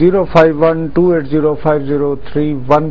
051280503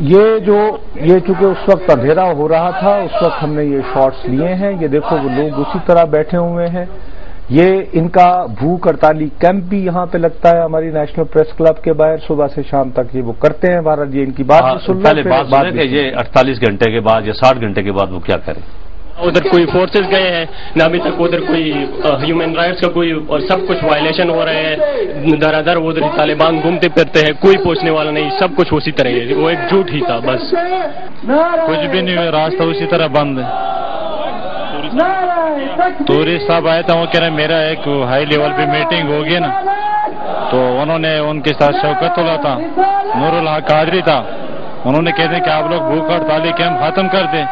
یہ چونکہ اس وقت اندھیرا ہو رہا تھا، اس وقت ہم نے یہ شارٹس لیے ہیں. یہ دیکھو وہ لوگ اسی طرح بیٹھے ہوئے ہیں. یہ ان کا بھوک ہڑتالی کیمپ بھی یہاں پہ لگتا ہے ہماری نیشنل پریس کلب کے باہر، صبح سے شام تک یہ وہ کرتے ہیں. بہرحال یہ ان کی بات پہلے بات کہ یہ 48 گھنٹے کے بعد یا 60 گھنٹے کے بعد وہ کیا کریں. ادھر کوئی فورسز گئے ہیں نہ ابھی تک ادھر کوئی ہیومن رائٹس کا کوئی اور سب کچھ وائلیشن ہو رہے ہیں. در ادھر ادھر طالبان گھومتے پھرتے ہیں، کوئی پوچھنے والا نہیں، سب کچھ اسی طرح ہے. وہ ایک جھوٹ ہی تھا بس، کچھ بھی نہیں. راستہ اسی طرح بند ہے. ٹورسٹ صاحب آیا تھا، وہ کہہ رہے میرا ایک ہائی لیول پہ میٹنگ ہوگی نا، تو انہوں نے ان کے ساتھ شوکت اللہ تھا، نور الحق قادری تھا. انہوں نے کہتے ہیں کہ آپ لوگ بھوک ہڑتالی کیمپ ختم کر دیں.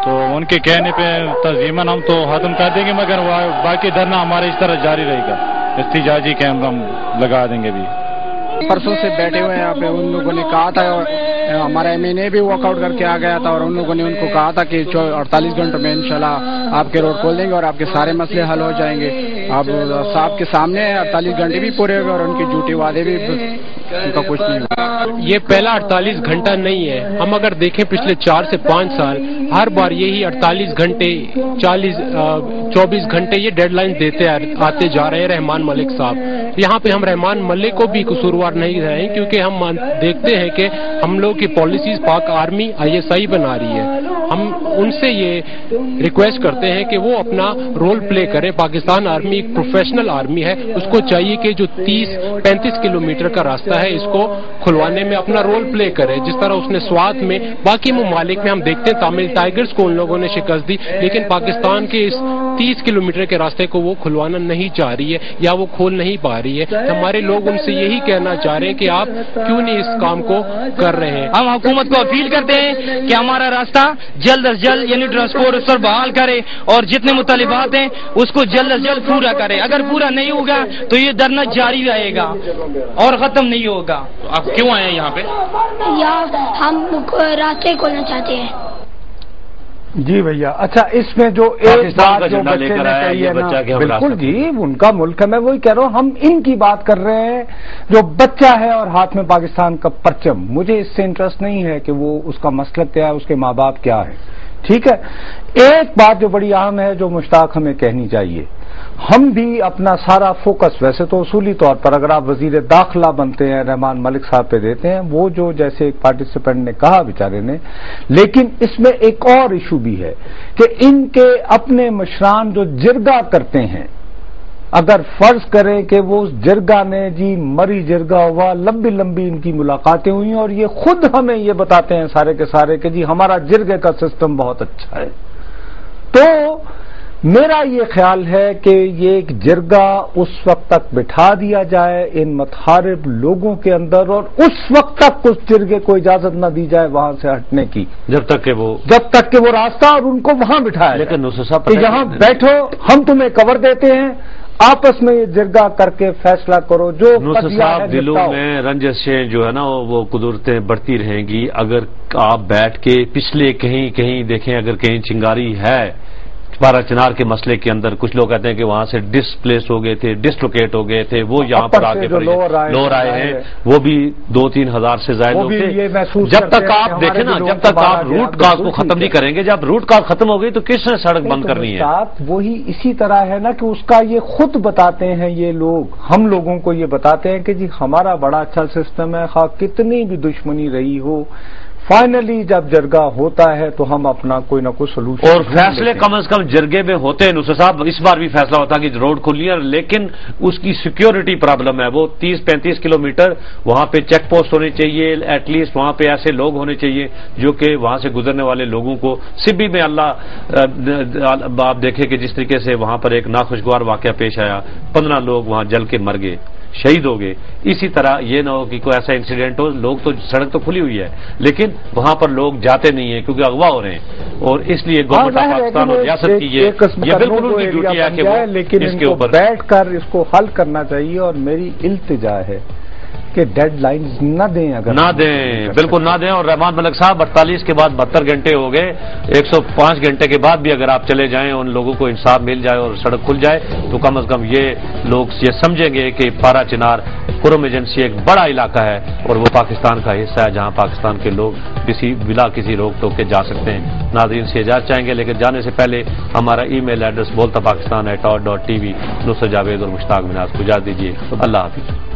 تو ان کے کہنے پہ تنظیماً ہم تو ختم کر دیں گے، مگر باقی دھرنا ہمارا اس طرح جاری رہے گا. احتجاجی کیمپ ہم لگا دیں گے. بھی پرسوں سے بیٹھے ہوئے ہیں یہاں پہ. ان لوگوں نے کہا تھا، ہمارا ایم این اے بھی واک آؤٹ کر کے آ گیا تھا، اور ان لوگوں نے ان کو کہا تھا کہ 48 گھنٹوں میں انشاءاللہ آپ کے روڈ کھول دیں گے اور آپ کے سارے مسئلے حل ہو جائیں گے. اب صاحب کے سامنے 48 گھنٹے بھی پورے ہوئے اور ان کی جھوٹے وعدے بھی ان کا کچھ نہیں ہوا. یہ پہلا 48 گھنٹہ نہیں ہے. ہم اگر دیکھیں پچھلے 4 سے 5 سال ہر بار یہی 48 گھنٹے 24 گھنٹے یہ ڈیڈ لائن دیتے آتے جا رہے ہیں رحمان ملک صاحب. یہاں پہ ہم رحمان ملک کو بھی قصوروار نہیں رہے کیونکہ ہم دیکھتے ہیں کہ ہم لوگ کی پالیسیز پاک آرمی ISI بنا رہی ہے. ہم ان سے یہ ریکویسٹ کرتے ہیں کہ وہ اپنا رول پلے کرے. پاکستان آرمی ایک پروفیشنل آرمی ہے، اس کو چاہیے کہ جو 30-35 کلومیٹر کا راستہ ہے اس کو کھلوانے میں اپنا رول پلے کرے. جس طرح اس نے سوات میں باقی ممالک میں ہم دیکھتے ہیں تامل ٹائیگرز کو ان لوگوں نے شکست دی، لیکن پاکستان کے اس 30 کلومیٹر کے راستے کو وہ کھلوانا نہیں چاہ رہی ہے یا وہ کھول نہیں پا رہی ہے. ہمارے لوگ ان سے یہی کہنا چاہ رہے ہیں کہ آپ کیوں نہیں اس کام کو کر رہے ہیں. ہم حکومت کو اپیل کرتے ہیں کہ ہمارا راستہ جلد از جلد یعنی ٹرانسپورٹ اس پر بحال کرے اور جتنے مطالبات ہیں اس کو جلد از جلد پورا کرے. اگر پورا نہیں ہوگا تو یہ دھرنا جاری رہے گا اور ختم نہیں ہوگا. آپ کیوں آئے ہیں یہاں پہ؟ ہم راستے کھولنا چاہتے ہیں. جی بھیا. اچھا اس میں جو ایک بات جو بچے نے کہی ہے نا، بالکل جی ان کا ملک ہے، میں وہی کہہ رہا ہوں. ہم ان کی بات کر رہے ہیں جو بچہ ہے اور ہاتھ میں پاکستان کا پرچم. مجھے اس سے انٹرسٹ نہیں ہے کہ وہ اس کا مسلک کیا ہے، اس کے ماں باپ کیا ہے. ٹھیک ہے. ایک بات جو بڑی اہم ہے جو مشتاق ہمیں کہنی چاہیے، ہم بھی اپنا سارا فوکس ویسے تو اصولی طور پر اگر آپ وزیر داخلہ بنتے ہیں رحمان ملک صاحب پہ دیتے ہیں، وہ جو جیسے ایک پارٹیسپینٹ نے کہا بیچارے نے، لیکن اس میں ایک اور ایشو بھی ہے کہ ان کے اپنے مشران جو جرگہ کرتے ہیں، اگر فرض کریں کہ وہ اس جرگہ نے جی مری جرگہ ہوا، لمبی لمبی ان کی ملاقاتیں ہوئی اور یہ خود ہمیں یہ بتاتے ہیں سارے کے سارے کہ جی ہمارا جرگے کا سسٹم بہت اچھا ہے، تو میرا یہ خیال ہے کہ یہ ایک جرگہ اس وقت تک بٹھا دیا جائے ان متحارب لوگوں کے اندر اور اس وقت تک اس جرگے کو اجازت نہ دی جائے وہاں سے ہٹنے کی، جب تک کہ وہ راستہ اور ان کو وہاں بٹھایا. لیکن کہ یہاں بیٹھو، ہم تمہیں کور دیتے ہیں، آپس میں یہ جرگا کر کے فیصلہ کرو. جو صاحب دلوں میں رنجشیں جو ہے نا وہ قدرتیں بڑھتی رہیں گی. اگر آپ بیٹھ کے پچھلے کہیں دیکھیں، اگر کہیں چنگاری ہے پارا چنار کے مسئلے کے اندر، کچھ لوگ کہتے ہیں کہ وہاں سے ڈسپلیس ہو گئے تھے، ڈسلوکیٹ ہو گئے تھے، وہ یہاں پر آ کے لور آئے ہیں، وہ بھی 2-3 ہزار سے زائد لوگ تھے. جب تک آپ دیکھیں نا، جب تک آپ روٹ کاز کو ختم نہیں کریں گے، جب روٹ کاز ختم ہو گئی تو کس نے سڑک بند کرنی ہے؟ وہی اسی طرح ہے نا کہ اس کا یہ خود بتاتے ہیں یہ لوگ، ہم لوگوں کو یہ بتاتے ہیں کہ جی ہمارا بڑا اچھا سسٹم ہے، خواہ کتنی بھی دشمنی رہی ہو، فائنلی جب جرگہ ہوتا ہے تو ہم اپنا کوئی نہ کوئی سلوشن اور فیصلے کم از کم جرگے میں ہوتے ہیں. نصر صاحب اس بار بھی فیصلہ ہوتا کہ روڈ کھلی ہے، لیکن اس کی سیکیورٹی پرابلم ہے. وہ 30-35 کلومیٹر وہاں پہ چیک پوسٹ ہونے چاہیے، ایٹ لیسٹ وہاں پہ ایسے لوگ ہونے چاہیے جو کہ وہاں سے گزرنے والے لوگوں کو. سبی میں آپ دیکھیں کہ جس طریقے سے وہاں پر ایک ناخوشگوار واقعہ پیش آیا، 15 لوگ وہاں جل کے مر گئے، شہید ہو گئے. اسی طرح یہ نہ ہو کہ کوئی ایسا انسیڈنٹ ہو، لوگ تو سڑک تو کھلی ہوئی ہے لیکن وہاں پر لوگ جاتے نہیں ہیں کیونکہ اغوا ہو رہے ہیں. اور اس لیے گورنمنٹ آف پاکستان اور ریاست کی یہ بالکل ان کی ڈیوٹی ہے کہ وہ اس کے اوپر بیٹھ کر اس کو حل کرنا چاہیے. اور میری التجا ہے کہ ڈیڈ لائنز نہ دیں، اگر نہ دیں، بالکل نہ دیں. اور رحمان ملک صاحب 48 کے بعد 72 گھنٹے ہو گئے، 105 گھنٹے کے بعد بھی اگر آپ چلے جائیں، ان لوگوں کو انصاف مل جائے اور سڑک کھل جائے تو کم از کم یہ لوگ یہ سمجھیں گے کہ پارا چنار کرم ایجنسی ایک بڑا علاقہ ہے اور وہ پاکستان کا حصہ ہے جہاں پاکستان کے لوگ بلا کسی روک ٹوک کے جا سکتے ہیں۔ ناظرین سے اجازت چاہیں گے، لیکن جانے سے پہلے ہمارا ای میل ایڈریس بولتا پاکستان @.tv نصرت جاوید اور مشتاق مناز کو اجازت دیجیے۔ اللہ حافظ۔